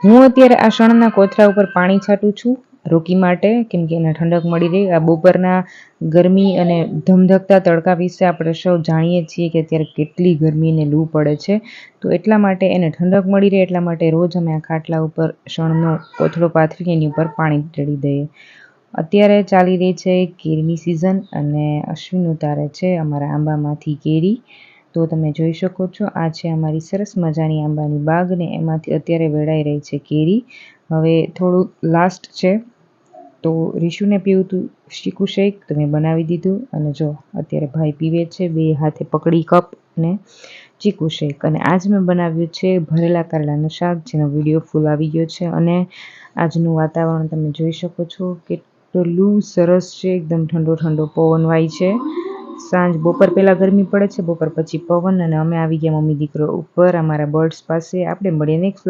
હું અત્યારે આ શણના કોથળા ઉપર પાણી છાંટું છું રોકી માટે, કેમ કે એને ઠંડક મળી રહે. આ બપોરના ગરમી અને ધમધકતા તડકા વિશે આપણે સૌ જાણીએ છીએ કે અત્યારે કેટલી ગરમી અને લૂ પડે છે, તો એટલા માટે એને ઠંડક મળી રહે એટલા માટે રોજ અમે આ ખાટલા ઉપર શણનો કોથળો પાથરી એની ઉપર પાણી ચડી દઈએ. અત્યારે ચાલી રહી છે કેરીની સિઝન અને અશ્વિન ઉતારે છે અમારા આંબામાંથી કેરી. તો તમે જોઈ શકો છો આ છે અમારી સરસ મજાની આંબાની બાગ ને એમાંથી અત્યારે વેળાઈ રહી છે કેરી. હવે થોડું લાસ્ટ છે તો રીશુને પીવું હતું ચીકુ શેક, તો મેં બનાવી દીધું અને જો અત્યારે ભાઈ પીવે છે બે હાથે પકડી કપ ને ચીકુ શેક. અને આજ મેં બનાવ્યું છે ભરેલા કારેલાનું શાક, જેનો વિડીયો ફૂલ આવી ગયો છે. અને આજનું વાતાવરણ તમે જોઈ શકો છો કેટલું સરસ છે, એકદમ ઠંડો ઠંડો પવન વાય છે. સાંજ બપોર પહેલાં ગરમી પડે છે, બપોર પછી પવન, અને અમે આવી ગયા મમ્મી દીકરો ઉપર અમારા બર્ડ્સ પાસે. આપણે મળીએ નેક્સ્ટ